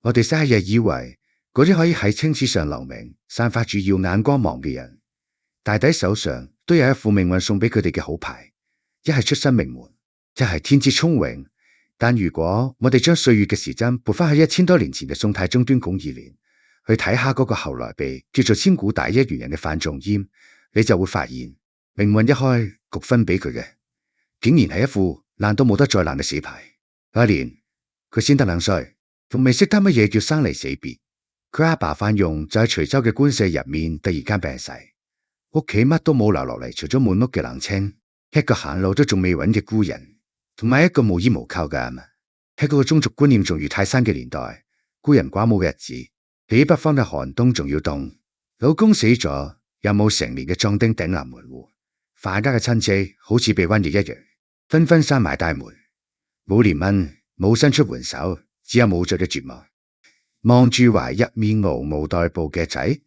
我哋成日以為嗰啲可以喺青史上留名、散發住耀眼光芒嘅人，大抵手上都有一副命運送俾佢哋嘅好牌，一係出身名門，一係天資聰穎。但如果我哋將歲月嘅時針撥翻去1000多年前嘅宋太宗端拱2年，去睇下嗰個後來被叫做千古第一賢人嘅范仲淹，你就會發現命運一開局分俾佢嘅，竟然係一副爛到冇得再爛嘅死牌。嗰一年佢先得2歲，仲未識得乜嘢叫生離死別。佢阿爸范用就喺徐州嘅官舍入面突然間病逝，屋企乜都冇留落嚟，除咗滿屋嘅冷清，一個行路都仲未穩嘅孤人，同埋一個無依無靠嘅阿嫲。喺嗰個宗族觀念仲如泰山嘅年代，孤人寡母嘅日子比北方嘅寒冬仲要凍。老公死咗，又冇成年嘅壯丁頂南門戶，范家嘅親戚好似被瘟疫一樣，紛紛閂埋大門，冇憐憫，冇伸出援手，只有無盡嘅絕望。望住懷入面嗷嗷待哺嘅仔，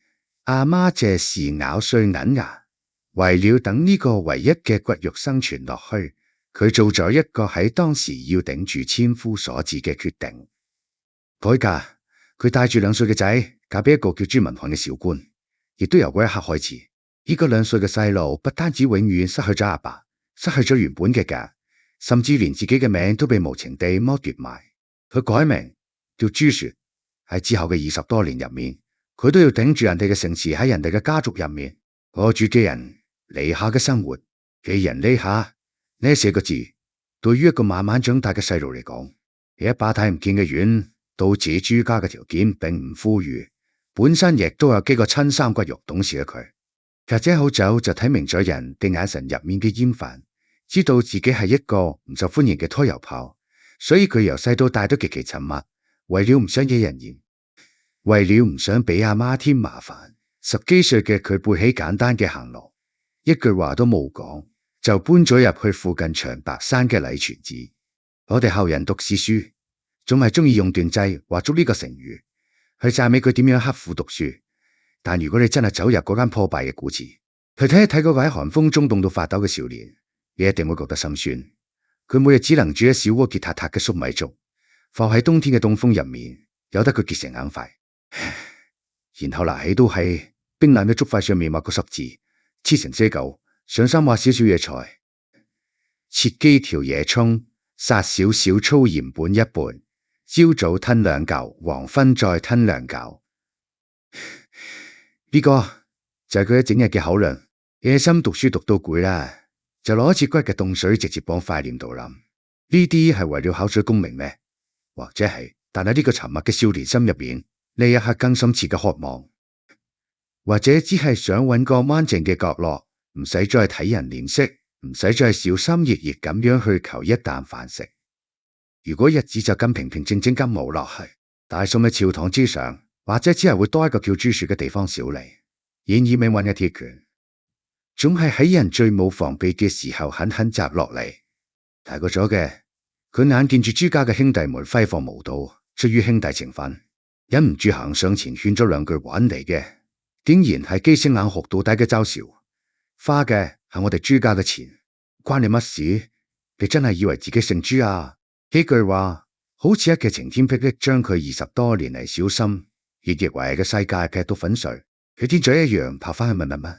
阿媽借勢咬碎銀牙，為了等呢個唯一嘅骨肉生存落去，佢做咗一個喺當時要頂住千夫所指嘅決定。改嫁，佢帶住2歲嘅仔嫁俾一個叫朱文翰嘅小官，亦都由嗰一刻開始，呢個2歲嘅細路不單止永遠失去咗阿爸，失去咗原本嘅家，甚至連自己嘅名都被無情地剝奪埋。佢改名叫朱雪。喺之後嘅20多年入面，佢都要頂住人哋嘅城池，喺人哋嘅家族入面過住寄人籬下嘅生活。寄人籬下呢4個字，對於一個慢慢長大嘅細路嚟講，係一把睇唔見嘅遠。到自己朱家嘅條件並唔富裕，本身亦都有幾個親生骨肉懂事嘅佢，或者好早就睇明咗人嘅眼神入面嘅厭煩，知道自己係一個唔受歡迎嘅拖油炮，所以佢由細到大都極其沉默，為了唔想惹人嫌，為了唔想俾阿媽添麻煩。10幾歲嘅佢背起簡單嘅行囊，一句話都冇講，就搬咗入去附近長白山嘅禮泉寺。我哋後人讀史書，總係中意用斷劑畫足呢個成語去讚美佢點樣刻苦讀書。但如果你真係走入嗰間破敗嘅古寺，去睇一睇嗰個喺寒風中凍到發抖嘅少年，你一定會覺得心酸。佢每日只能煮一小鍋結塔塔嘅粟米粥，放喺冬天嘅凍風入面，由得佢結成硬塊。然後拿起都係冰冷嘅竹塊上面畫個十字，切成些嚿，上山挖少少野菜，切幾條野蔥，撒少少粗鹽半一半，朝早吞2嚿，黃昏再吞2嚿。呢個就係佢一整日嘅口糧。野心讀書讀到攰啦，就攞一節骨嘅凍水直接綁塊臉度淋。呢啲係為了考取功名咩？或者係？但係呢個沉默嘅少年心入邊，呢一刻更深切嘅渴望，或者只係想揾個安靜嘅角落，唔使再睇人臉色，唔使再小心翼翼咁樣去求一啖飯食。如果日子就咁平平靜靜咁冇落去，大宋嘅朝堂之上，或者只係會多一個叫朱雪嘅地方小吏。然而命運嘅鐵拳，總係喺人最冇防備嘅時候狠狠砸落嚟。大個咗嘅佢眼見住朱家嘅兄弟們揮霍無度，出於兄弟情分，忍唔住行上前勸咗2句玩嚟嘅，竟然係雞聲眼學到底嘅嘲笑。花嘅係我哋朱家嘅錢，關你乜事？你真係以為自己姓朱啊？呢句話好似一嘅晴天霹靂，將佢20多年嚟小心翼翼維繫嘅世界劈到粉碎。佢天嘴一樣跑翻去乜。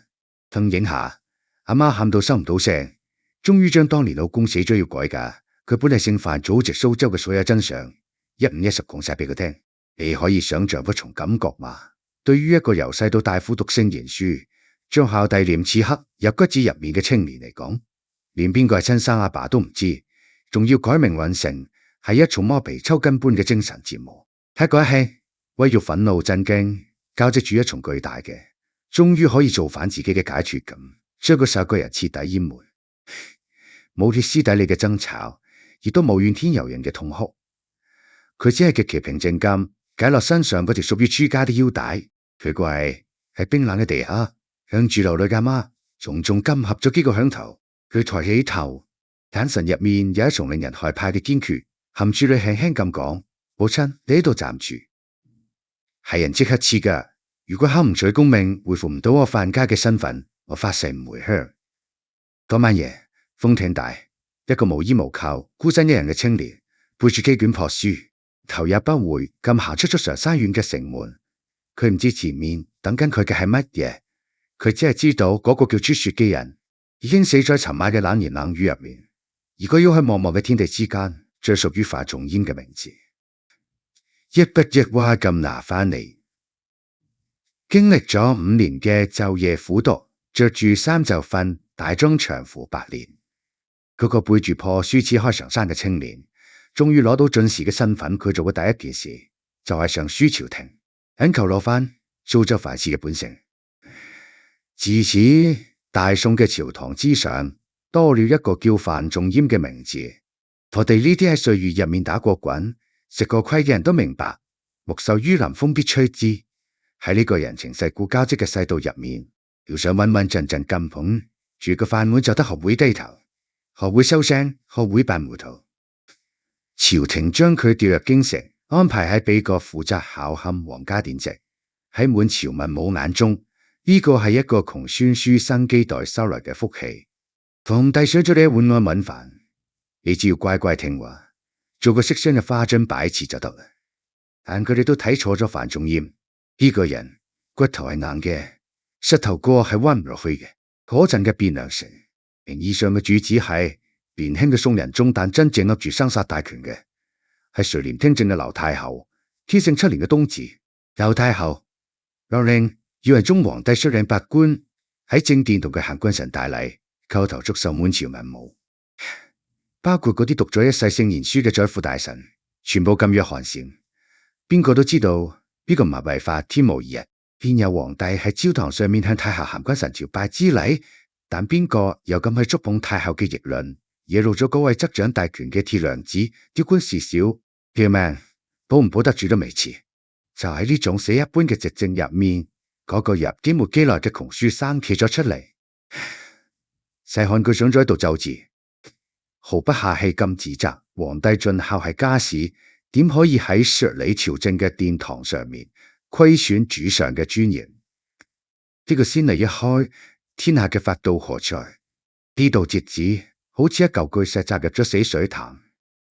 騰影下，阿媽喊到收唔到聲，終於將當年老公死咗要改嫁，佢本係姓范祖籍蘇州嘅所有真相1五1十講晒俾佢聽。你可以想象不從感覺嘛？對於一個由細到大苦讀聖賢書，將孝弟念此刻入骨子入面嘅青年嚟講，連邊個係親生阿爸都唔知，仲要改名揾姓，係一重剝皮抽筋般嘅精神折磨。喺嗰一刻，為咗憤怒震驚，交織住一重巨大嘅，終於可以造反自己嘅解脫感，將個受害人徹底淹沒。冇歇斯底里嘅爭吵，亦都冇怨天尤人嘅痛哭，佢只係極其平靜咁解落身上嗰條屬於朱家的腰帶。佢跪喺冰冷嘅地下，向住流淚嘅阿媽重重金合咗幾個響頭。佢抬起頭，眼神入面有一重令人害怕嘅堅決，含住淚輕輕咁講：母親，你喺度站住。係人即刻黐噶，如果考唔取功名，恢復唔到我范家嘅身份，我發誓唔回鄉。嗰晚夜，風挺大，一個無依無靠、孤身一人嘅青年，背住幾卷破書，頭也不回咁行出咗常山縣嘅城門。佢唔知前面等緊佢嘅係乜嘢，佢只係知道嗰個叫朱雪嘅人已經死咗喺尋晚嘅冷言冷語入面，而佢要喺茫茫嘅天地之間最屬於范仲淹嘅名字，一筆一畫咁拿返嚟。經歷咗5年嘅晝夜苦讀，着住衫就瞓，大裝長褲8年，嗰個背住破書痴開常山嘅青年，終於攞到進士嘅身份。佢做嘅第一件事就係上書朝廷，懇求攞返蘇州藩士嘅本姓。自此，大宋嘅朝堂之上多了一個叫范仲淹嘅名字。我哋呢啲喺歲月入面打過滾、食過虧嘅人都明白，木秀於林，風必摧之。喺呢個人情世故交織嘅世道入面，要想穩穩陣陣咁捧住個飯碗，就得學會低頭，學會收聲，學會扮糊塗。朝廷將佢調入京城，安排喺俾個負責考勘皇家典籍。喺滿朝文武眼中，呢個係一個窮酸書生乩代收來嘅福氣。皇帝想咗你一碗安穩飯，你只要乖乖聽話，做個識相嘅花樽擺設就得啦。但佢哋都睇錯咗范仲淹。呢個人骨頭係硬嘅，膝頭哥係彎唔落去嘅。嗰陣嘅汴梁城，名義上嘅主子係年輕嘅宋仁宗，但真正握住生殺大權嘅係垂簾聽政嘅劉太后。天聖7年嘅冬至，劉太后落令要人中皇帝率領百官喺正殿同佢行君臣大禮，叩頭祝壽滿朝文武，包括嗰啲讀咗一世聖賢書嘅宰輔大臣，全部噤若寒蟬。邊個都知道呢個唔係違法，天無二日。邊有皇帝喺朝堂上面向太后行君臣朝拜之禮？但邊個又咁去觸碰太后嘅逆鱗，惹怒咗嗰位執掌大權嘅鐵娘子，丟官事小？叫命保唔保得住都未遲。就喺呢種死一般嘅寂靜入面，嗰個入幾沒幾耐嘅窮書生企咗出嚟，細看佢想咗喺度奏字，毫不客氣咁指責皇帝盡孝係家事，點可以喺說理朝政嘅殿堂上面虧損主上嘅尊嚴？呢個先例一開，天下嘅法度何在？呢度折子好似一嚿巨石砸入咗死水潭，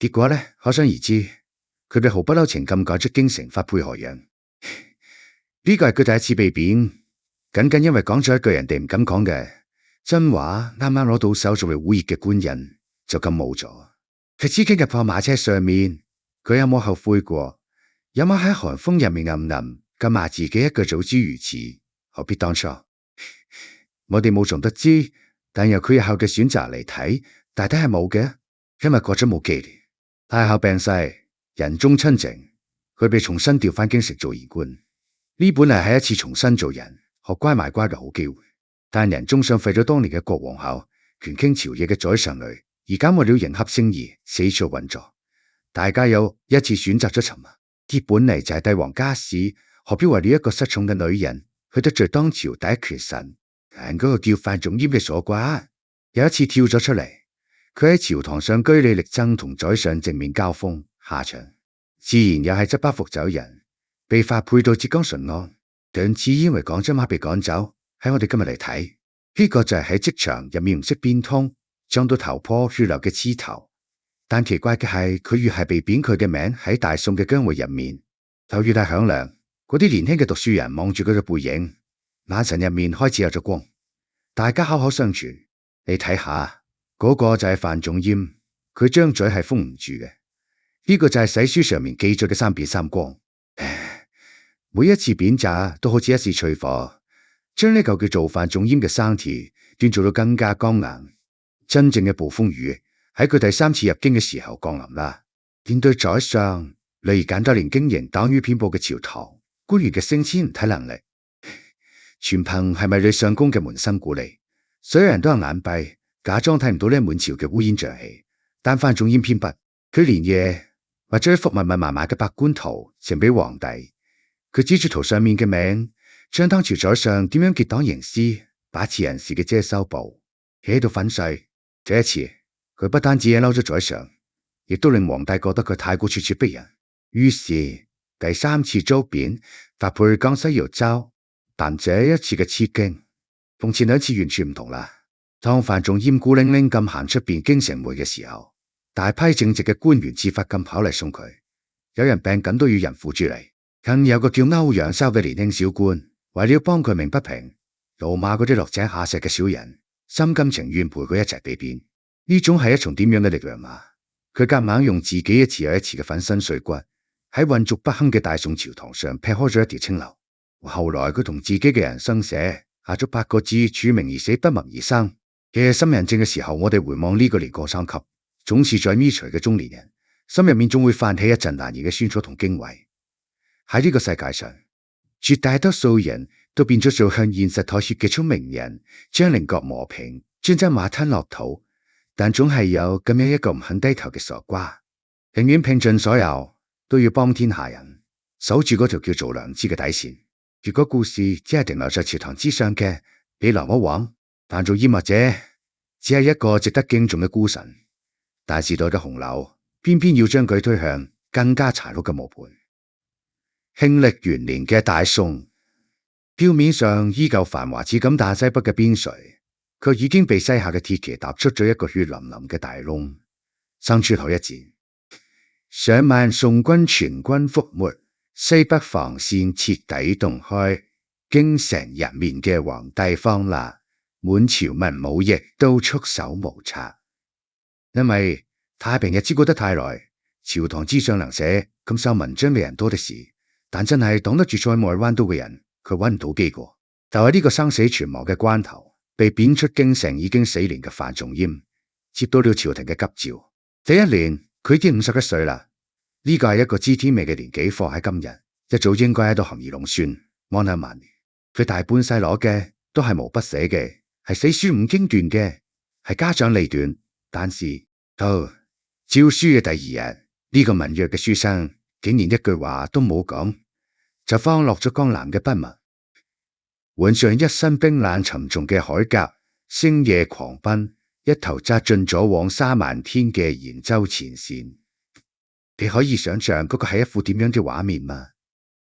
結果呢，可想而知，佢哋毫不留情咁趕出京城，發配河陽。呢個係佢第一次被貶，僅僅因為講咗一句人哋唔敢講嘅真話，啱啱攞到手作為烏熱嘅官人，就咁冇咗。佢只傾入破馬車上面，佢有冇後悔過？有冇喺寒風入面暗暗咁罵自己一句早知如此，何必當初？我哋冇從得知，但由佢日後嘅選擇嚟睇，大抵係冇嘅，因為過咗冇幾年，太后病逝，仁宗親政，佢被重新調返京城做言官。呢本嚟係一次重新做人、學乖埋乖嘅好機會，但仁宗想廢咗當年嘅國皇后，權傾朝野嘅宰相女，而家為了迎合聖儀，四處運作。大家有一次選擇咗沉默，啲本嚟就係帝王家事，何必為了一個失寵嘅女人去得罪當朝第一權臣？嗰個叫范仲淹嘅傻瓜，有一次跳咗出嚟，佢喺朝堂上據理力爭，同宰相正面交鋒，下場自然又係執包袱走人，被發配到浙江淳安。兩次因為講真話被趕走。喺我哋今日嚟睇，呢個就係喺職場入面唔識變通，撞到頭破血流嘅刺頭。但奇怪嘅係，佢越係被貶，佢嘅名喺大宋嘅疆域入面就越係響亮。嗰啲年輕嘅讀書人望住佢嘅背影，眼神入面開始有咗光。大家口口相傳，你睇下嗰個就係范仲淹，佢張嘴係封唔住嘅。呢個就係史書上面記載嘅三變三光。每一次貶謫都好似一時淬火，將呢嚿叫做范仲淹嘅生鐵鍛造到更加剛硬。真正嘅暴風雨喺佢第3次入京嘅時候降臨啦。面對宰相例如簡多年經營黨羽遍布嘅朝堂，官員嘅升遷唔睇能力，全憑係咪對上公嘅門生鼓勵。所有人都係眼閉，假裝睇唔到呢滿朝嘅烏煙瘴氣。但范仲淹偏不，佢連夜畫咗一幅密密麻麻嘅百官圖呈俾皇帝。佢指住圖上面嘅名，將當朝宰相點樣結黨營私、把持人事嘅遮羞布企喺度粉碎。這一次，佢不單止惹嬲咗宰相，亦都令皇帝覺得佢太過咄咄逼人。於是第3次遭貶，發配去江西饒州。但這一次嘅刺驚，同前2次完全唔同啦。當范仲淹孤零零咁行出邊京城門嘅時候，大批正直嘅官員自發咁跑嚟送佢。有人病緊都要人扶住嚟。更有個叫歐陽修嘅年輕小官，為了幫佢鳴不平，怒罵嗰啲落井下石嘅小人，心甘情願陪佢一齊被貶。呢種係一種點樣嘅力量啊！佢夾硬用自己一次又一次嘅粉身碎骨，喺混濁不堪嘅大宋朝堂上劈開咗一條清流。後來佢同自己嘅人生寫下咗8個字：處命而死，不謀而生。嘅心人靜嘅時候，我哋回望呢個年過三級，總是在咪隨嘅中年人，心入面總會泛起一陣難言嘅酸楚同驚畏。喺呢個世界上，絕大多數人都變咗做向現實妥協嘅聰明人，將稜角磨平，專將馬吞落肚。但總係有咁樣一個唔肯低頭嘅傻瓜，寧願拼盡所有，都要幫天下人，守住嗰條叫做良知嘅底線。如果故事只係停留在朝堂之上嘅，比劉魔王、范仲淹或者只係一個值得敬重嘅孤臣，但時代嘅洪流偏偏要將佢推向更加殘酷嘅磨盤。慶曆元年嘅大宋，表面上依舊繁華似錦，但西北嘅邊陲卻已經被西夏嘅鐵騎踏出咗一個血淋淋嘅大窿。生出頭一戰，上萬宋軍全軍覆沒，西北防線徹底洞開，京城入面嘅皇帝慌啦，滿朝文武亦都束手無策。因為太平日子過得太耐，朝堂之上能寫咁秀文章嘅人多的是，但真係擋得住塞外彎刀嘅人，佢揾唔到幾個。就喺呢個生死存亡嘅關頭，被貶出京城已經4年嘅范仲淹，接到了朝廷嘅急召。第一年佢已經51歲啦，呢個係一個知天命嘅年紀，放喺今日一早應該喺度含飴弄孫，安享晚年。佢大半世攞嘅都係毛筆寫嘅，係死書五經段嘅，係家長裏短。但是到詔書嘅第2日，呢個文弱嘅書生竟然一句話都冇講，就放落咗江南嘅筆墨，換上一身冰冷沉重嘅鎧甲，星夜狂奔，一頭扎進咗往沙漫天嘅延州前線。你可以想象嗰個係一副點樣嘅畫面嗎？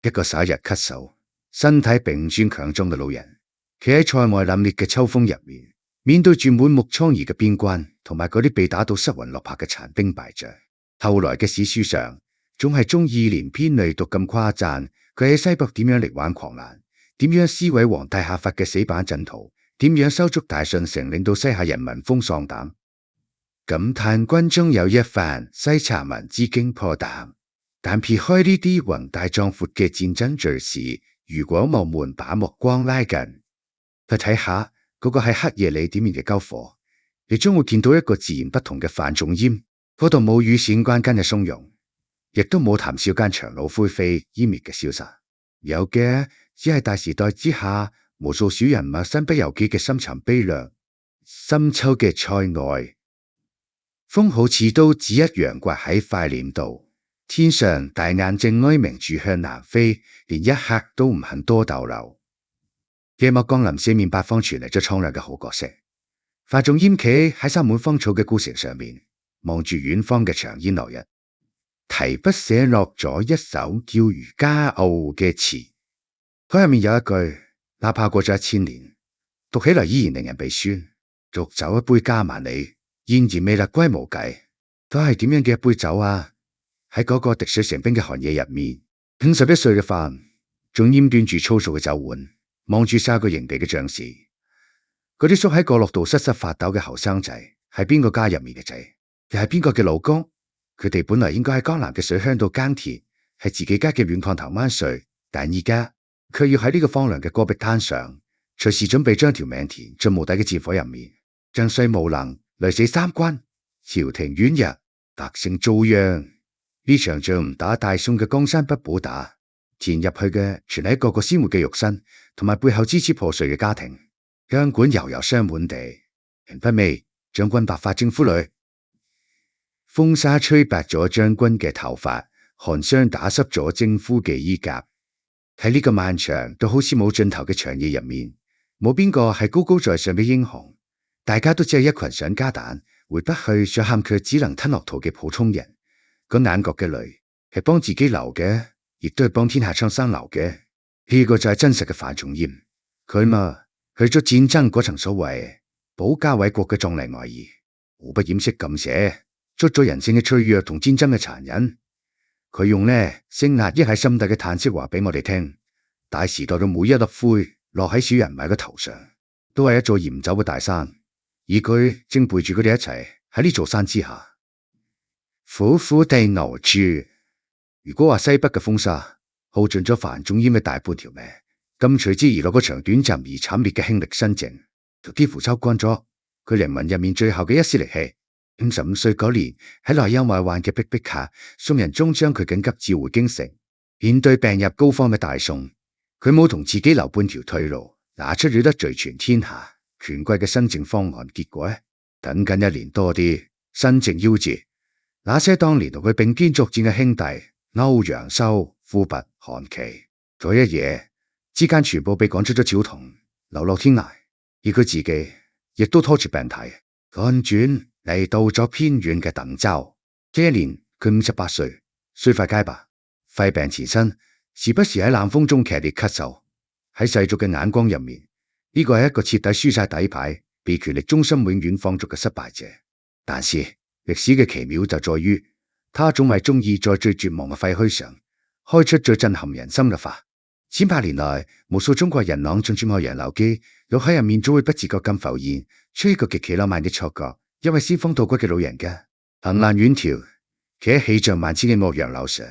一個11日咳嗽、身體並唔算強壯嘅老人，企喺塞外凜冽嘅秋風入面，面對住滿目瘡痍嘅邊關，同埋嗰啲被打到失魂落魄嘅殘兵敗將。後來嘅史書上，總係中意連篇累牘咁誇讚佢喺西北點樣力挽狂瀾，點樣撕毀皇帝下發嘅死板陣圖，點樣收足大順城，令到西夏人聞風喪膽，感嘆軍中有一番西茶文之驚破膽。但撇開呢啲宏大壯闊嘅戰爭敘事，如果我們把目光拉近，去睇下嗰個喺黑夜裏點燃嘅篝火，你將會見到一個自然不同嘅范仲淹。嗰度冇羽扇綸巾嘅從容，亦都冇談笑間檣櫓灰飛煙滅嘅瀟灑，有嘅只係大時代之下無數小人物身不由己嘅深沉悲涼。深秋嘅塞外，風好似都指一樣刮喺塊臉度，天上大雁正哀鳴住向南飛，連一刻都唔肯多逗留。夜幕降臨，四面八方傳嚟咗蒼涼嘅號角聲。范仲淹企喺生滿芳草嘅孤城上面，望住遠方嘅長煙落日，提筆寫落咗一首叫《漁家傲》嘅詞。佢入面有一句，哪怕過咗1000年，讀起嚟依然令人鼻酸。濁酒一杯家萬里，燕兒未勒歸無計。都係點樣嘅一杯酒啊？喺嗰個滴水成冰嘅寒夜入面，51歲嘅范仲淹端住粗糙嘅酒碗，望住3個營地嘅將士，嗰啲縮喺角落度瑟瑟發抖嘅後生仔，係邊個家入面嘅仔？又係邊個嘅老公？佢哋本來應該喺江南嘅水鄉度耕田，係自己家嘅軟炕頭掹穗，但而家卻要喺呢個荒涼嘅戈壁灘上，隨時準備將條命填進無底嘅戰火入面。將帥無能，累死3關，朝廷軟弱，百姓遭殃。呢場仗唔打，大宋嘅江山不保打。填入去嘅全係一個個鮮活嘅肉身，同埋背後支支破碎嘅家庭。香館悠悠傷滿地，人不寐，將軍白髮征夫侶。風沙吹白咗將軍嘅頭髮，寒霜打濕咗征夫嘅衣甲。喺呢個漫長到好似冇盡頭嘅長夜入面，冇邊個係高高在上嘅英雄。大家都只係一群想家蛋回不去，想喊卻只能吞落肚嘅普通人。個眼角嘅淚係幫自己流嘅，亦都係幫天下蒼生流嘅。呢個就係真實嘅范仲淹。佢嘛去咗戰爭嗰層所謂保家衛國嘅壯麗外衣，毫不掩飾咁寫，捉咗人性嘅脆弱同戰爭嘅殘忍。佢用呢聲壓抑喺心底嘅嘆息話俾我哋聽，大時代嘅每一粒灰落喺小人米嘅頭上，都係一座鹽走嘅大山，而佢正陪住佢哋一齊喺呢座山之下，苦苦地熬住。如果話西北嘅風沙耗盡咗范仲淹嘅大半條命，咁隨之而來嗰場短暫而慘烈嘅輕力新政，就幾乎抽乾咗佢靈魂入面最後嘅一絲力氣。55歲嗰年喺內憂外患嘅逼迫下，宋仁宗將佢緊急召回京城，面對病入膏肓嘅大宋，佢冇同自己留半條退路，拿出了得罪全天下權貴嘅新政方案。結果等緊1年多啲，新政夭折，那些當年同佢並肩作戰嘅兄弟歐陽修、富弼、韓琦，嗰一夜之間全部被趕出咗朝堂，流落天涯，而佢自己亦都拖住病體趕轉嚟到咗偏遠嘅鄧州。這一年佢58歲，雖快皆罷，肺病纏身，時不時喺冷風中劇烈咳嗽。喺世俗嘅眼光入面，呢個係一個徹底輸晒底牌、被權力中心永遠放逐嘅失敗者。但是歷史嘅奇妙就在於，他總係中意在最絕望嘅廢墟上開出最震撼人心嘅花。千百年來，無數中國人朗誦住《愛楊樓記》，腦海入面總會不自覺咁浮現出一個極其浪漫嘅錯覺。一位仙風道骨嘅老人家行難遠迢，企喺氣象萬千嘅岳陽樓上，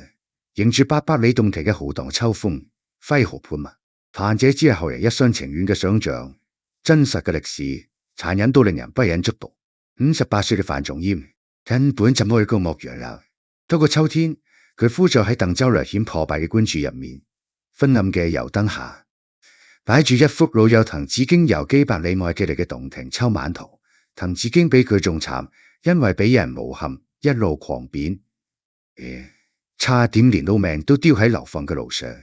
迎住800里洞庭嘅浩蕩秋風，揮毫潑墨。但這只係後人一廂情願嘅想象，真實嘅歷史殘忍到令人不忍卒讀。58歲嘅范仲淹根本就冇去過岳陽樓。到個秋天，佢枯坐喺鄧州略顯破敗嘅官署入面，昏暗嘅油燈下，擺住一幅老友滕子京遊幾百里外嘅嚟嘅洞庭秋晚圖。滕子京比佢仲慘，因為俾人誣陷，一路狂貶，差點連到命都丟喺流放嘅路上，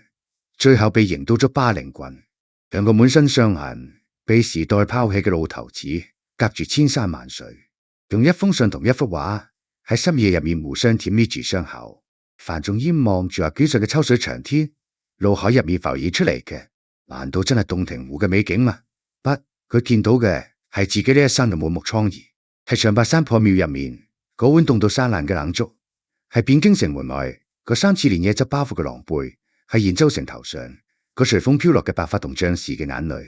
最後被刑到咗巴陵郡。兩個滿身傷痕、被時代拋棄嘅老頭子，隔住千山萬水，用一封信同一幅畫喺深夜入面互相舔搣住傷口。范仲淹望住幾歲嘅秋水長天，腦海入面浮現出嚟嘅，難道真係洞庭湖嘅美景嗎？不，佢見到嘅係自己呢一生嘅滿目瘡痍，係長白山破廟入面嗰碗凍到生爛嘅冷粥，係汴京城門外嗰3次連夜執包袱嘅狼狽，係延州城頭上嗰隨風飄落嘅白髮同將士嘅眼淚，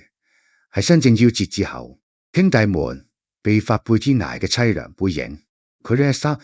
係新政夭折之後兄弟們被發配天涯嘅淒涼背影。佢呢一生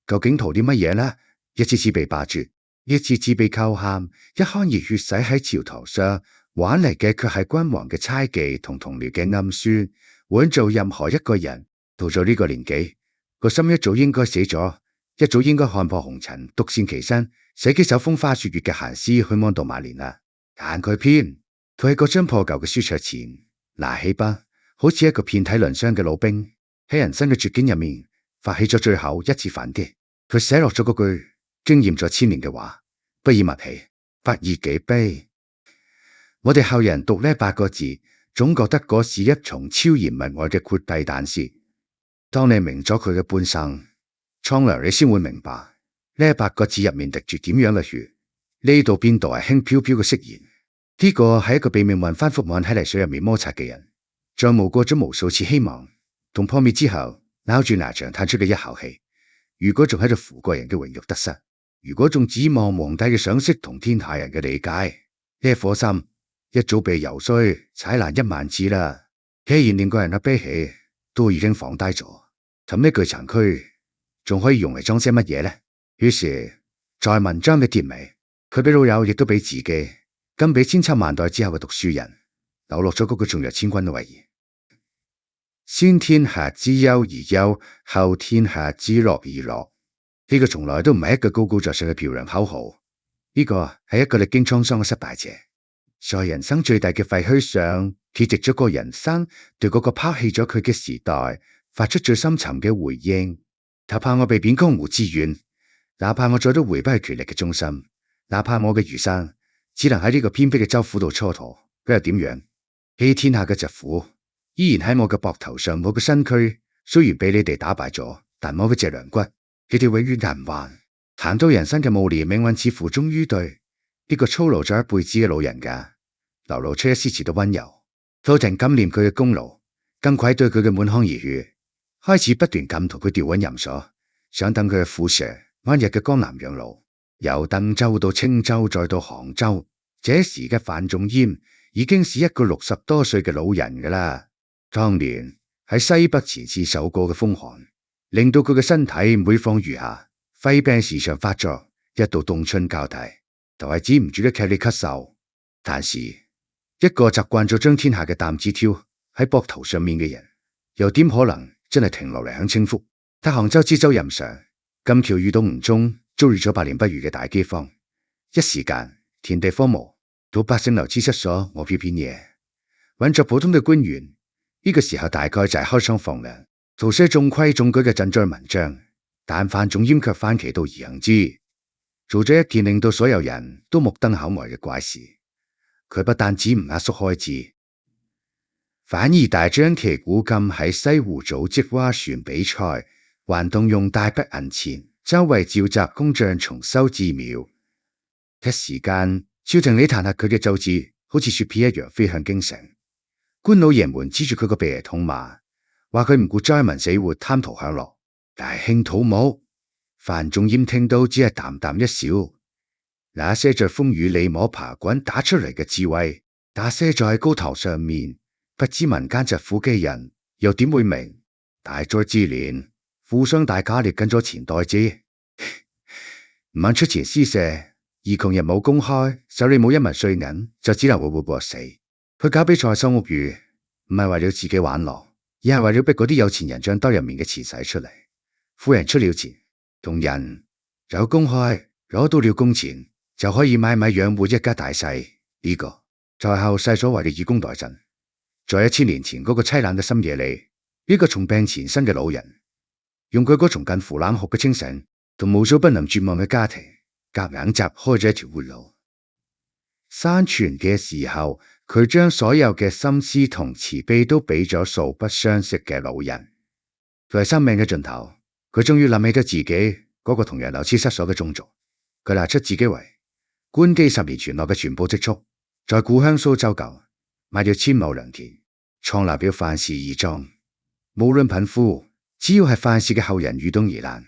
究竟圖啲乜嘢呢？一次次被罷黜，一次次被扣喊，一腔熱血洗喺朝堂上，換嚟嘅卻係君王嘅猜忌同同僚嘅暗酸。換做任何一個人到咗呢個年紀，個心一早應該死咗，一早應該看破紅塵，獨善其身，寫幾首風花雪月嘅閒詩去安度晚年啦。但佢偏佢喺嗰張破舊嘅書桌前拿起筆，好似一個遍體鱗傷嘅老兵，喺人生嘅絕境入面發起咗最後一次反擊。佢寫落咗嗰句經驗咗千年嘅話：不以物喜，不以己悲。我哋後人讀呢8個字，總覺得嗰是一重超然物外嘅闊地彈舌。當你明咗佢嘅半生蒼涼，你先會明白呢8個字入面滴住點樣嘅血。呢度邊度係輕飄飄嘅釋然？呢個係一個被命運反覆按喺泥水入面摩擦嘅人，在冒過咗無數次希望同破滅之後，咬住牙長嘆出嘅一口氣。如果仲喺度扶過人嘅榮辱得失，如果仲指望皇帝嘅賞識同天下人嘅理解，呢一顆心一早被油衰踩爛1萬次啦。既然連個人嘅悲喜都已經放低咗，咁呢句殘軀仲可以用嚟裝些乜嘢呢？於是，在文章嘅結尾，佢俾老友亦都俾自己，跟俾千秋萬代之後嘅讀書人留落咗嗰句重若千鈞嘅遺言：先天下之憂而憂，後天下之樂而樂。呢個從來都唔係一句高高在上嘅漂亮口號，呢個係一個歷經滄桑嘅失敗者，在人生最大嘅廢墟上企直咗個人生，對嗰個拋棄咗佢嘅時代發出最深沉嘅回應。哪怕我被貶江湖之遠，哪怕我再都回不去權力嘅中心，哪怕我嘅餘生只能喺呢個偏僻嘅州府度蹉跎，咁又點樣？欺天下嘅疾苦依然喺我嘅膊頭上，我嘅身軀雖然俾你哋打敗咗，但我嗰隻梁骨，佢哋永遠難還。談到人生嘅暮年，命運似乎終於對呢個操勞咗一輩子嘅老人家流露出一絲絲嘅溫柔，不停感念佢嘅功勞，更愧對佢嘅滿腔熱血，開始不斷咁同佢調穩任所，想等佢嘅富 Sir 安逸嘅江南養老。由鄧州到青州再到杭州，這時嘅范仲淹已經是一個60多歲嘅老人㗎啦。當年喺西北前線受過嘅風寒，令到佢嘅身體每況愈下，肺病時常發作，一到冬春交替，就係止唔住嘅劇烈咳嗽。但是一個習慣咗將天下嘅擔子挑喺膊頭上面嘅人，又點可能真係停落嚟享清福？但杭州之州任上，咁巧遇到吳忠遭遇咗百年不遇嘅大饑荒，一時間田地荒蕪，老百姓流離失所，餓扁扁嘢。揾咗普通嘅官員，呢個時候大概就係開倉放糧，做些中規中矩嘅賑災文章。但范仲淹卻反其道而行之，做咗一件令到所有人都目瞪口呆嘅怪事。佢不但止唔壓縮開支，反而大張旗鼓咁喺西湖組織划船比賽，還動用大筆銀錢，周圍召集工匠重修寺廟。一時間，朝廷裏彈劾佢嘅奏摺好似雪片一樣飛向京城，官老爺們指住佢個鼻嚟痛罵，話佢唔顧災民死活，貪圖享樂，大興土木。范仲淹聽到只係淡淡一笑，那些在風雨裏摸爬滾打出嚟嘅智慧，那些在高堂上面不知民間疾苦嘅人，又點會明大災之年富商大家列緊咗錢袋啫，唔肯出錢施捨，而窮人冇公開，手裏冇一文碎銀，就只能活活死。佢搞比賽收屋宇，唔係為了自己玩樂，而係為了逼嗰啲有錢人將兜入面嘅錢使出嚟。富人出了錢，窮人有公開，攞到了工錢，就可以買米養活一家大細。呢個在後世所謂嘅以工代賑。在1000年前嗰個淒冷嘅深夜裏，呢個重病纏身嘅老人，用佢嗰種近乎冷酷嘅精神，同無數瀕臨絕望嘅家庭，夾硬摘開咗一條活路。山泉嘅時候，佢將所有嘅心思同慈悲都俾咗素不相識嘅老人。佢係生命嘅盡頭，佢終於諗起咗自己嗰個同樣流離失所嘅宗族。佢拿出自己為官基10年存落嘅全部積蓄，在故鄉蘇州舊買了1000畝良田，創立了范氏義莊。無論貧富，只要係范氏嘅後人遇到疑難，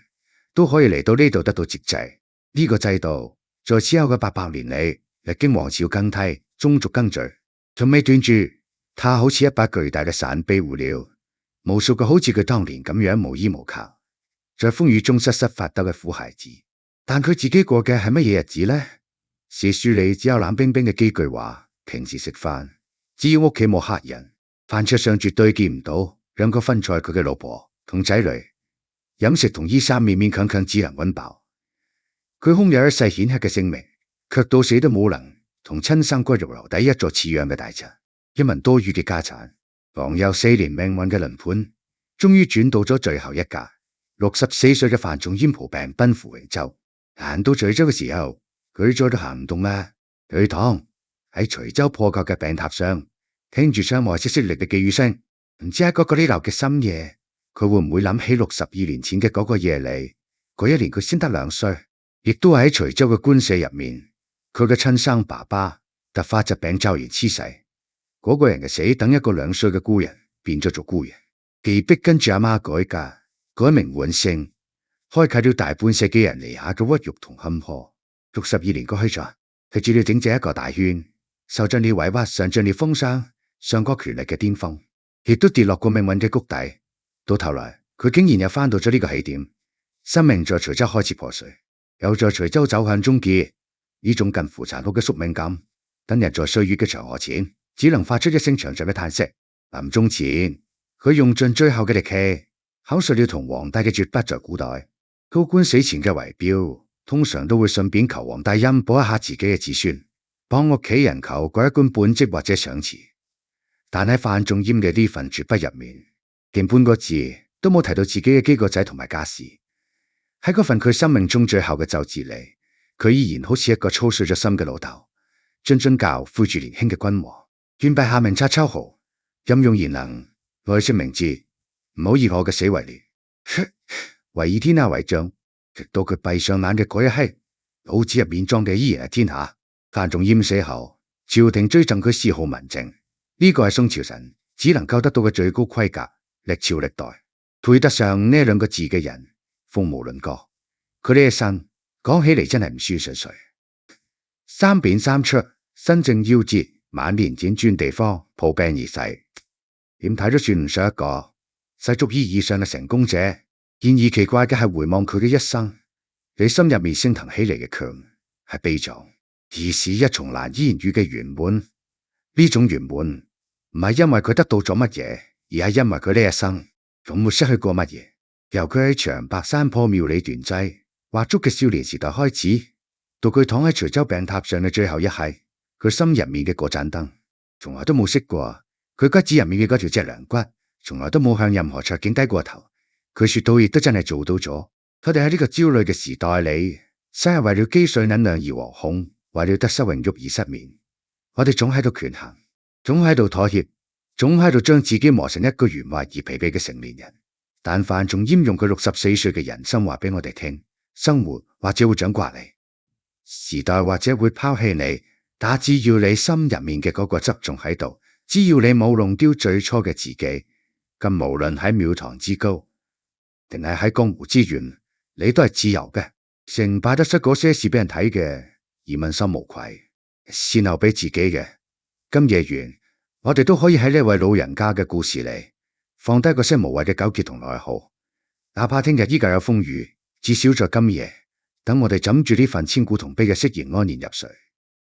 都可以嚟到呢度得到節制。呢個制度在此後嘅800年裏，歷經王朝更替、宗族更序，從未斷絕。他好似一把巨大嘅傘庇護了無數個好似佢當年咁樣無依無靠，在風雨中瑟瑟發抖嘅苦孩子。但佢自己過嘅係乜嘢日子呢？史書裏只有冷冰冰嘅幾句話：平時食飯，只要屋企冇客人，飯桌上絕對見唔到兩個分菜佢嘅老婆同仔女，飲食同衣衫勉勉強強只能溫飽。佢空有一世顯赫嘅聲名，卻到死都冇能同親生骨肉留低一座似樣嘅大宅，一文多餘嘅家產，郎有4年命運嘅輪盤，終於轉到咗最後一格。64歲嘅范仲淹抱病奔赴榮州，行到徐州嘅時候，佢再都行唔動啦。佢躺喺徐州破舊嘅病榻上，聽住窗外淅淅瀝瀝嘅寄語聲，唔知喺嗰個呢流嘅深夜，佢會唔會諗起62年前嘅嗰個夜裏，嗰一年佢先得2歲，亦都係喺徐州嘅官舍入面，佢嘅親生爸爸突發疾病驟然猝逝，嗰個人嘅死等一個2歲嘅孤人變咗做孤兒，被逼跟住阿媽改嫁，改名換姓，開啟了大半世紀人嚟下嘅屈辱同坎坷。62年過去咗，佢住了整整一個大圈，受盡了委屈，嘗盡了風霜，上過權力嘅巔峰，亦都跌落過命運嘅谷底。到頭來，佢竟然又翻到咗呢個起點，生命在徐州開始破碎，又在徐州走向終結。呢種近乎殘酷嘅宿命感，等人在歲月嘅長河前，只能發出一聲長長嘅嘆息。臨終前，佢用盡最後嘅力氣，口述了同皇帝嘅絕筆。在古代，高官死前嘅遺標，通常都會順便求皇帝恩保一下自己嘅子孫，幫屋企人求過一官半職或者賞賜。但喺范仲淹嘅呢份絕筆入面，連半個字都冇提到自己嘅幾個仔同埋家事。喺嗰份佢生命中最後嘅奏摺裏，佢依然好似一個操碎咗心嘅老豆，諄諄教誨住年輕嘅君王，願陛下明察秋毫，任用賢能，愛惜明智，唔好以我嘅死為念，為以天下為重。直到佢閉上眼嘅嗰一刻，腦子入面裝嘅依然係天下。范仲淹死後，朝廷追贈佢諡號文正，呢個係宋朝臣只能夠得到嘅最高規格，歷朝歷代配得上呢2個字嘅人，鳳毛麟角。佢呢一生講起嚟真係唔舒順遂。三變三出，身正夭折，晚年輾轉地方抱病而逝，點睇都算唔上一個世俗意義上嘅成功者。然而奇怪嘅係回望佢嘅一生，你心入面升騰起嚟嘅強係悲壯，而是一重難以言喻嘅圓滿。呢種圓滿唔係因為佢得到咗乜嘢，而係因為佢呢一生總沒失去過乜嘢。由佢喺長白山破廟裏斷劑畫竹嘅少年時代開始，到佢躺喺徐州病榻上嘅最後一刻，佢心入面嘅嗰盞燈從來都冇熄過，佢骨子入面嘅嗰條脊梁骨從來都冇向任何卓境低過頭。佢說到亦都真係做到咗。佢哋喺呢個焦慮嘅時代裏，生係為了積蓄能量而惶恐，為了得失榮辱而失眠。我哋總喺度權衡，總喺度妥協，總喺度將自己磨成一個圓滑而疲憊嘅成年人。但凡仲淹用佢64歲嘅人生話俾我哋聽，生活或者會掌摑你，時代或者會拋棄你，但只要你心入面嘅嗰個執仲喺度，只要你冇弄丟最初嘅自己，咁無論喺廟堂之高，定係喺江湖之遠，你都係自由嘅。成敗得失嗰些事俾人睇嘅，而問心無愧，善留俾自己嘅。今夜完，我哋都可以喺呢位老人家嘅故事裏放低嗰些無謂嘅糾結同內耗，哪怕聽日依舊有風雨，至少在今夜，等我哋枕住呢份千古同悲嘅釋然安然入睡。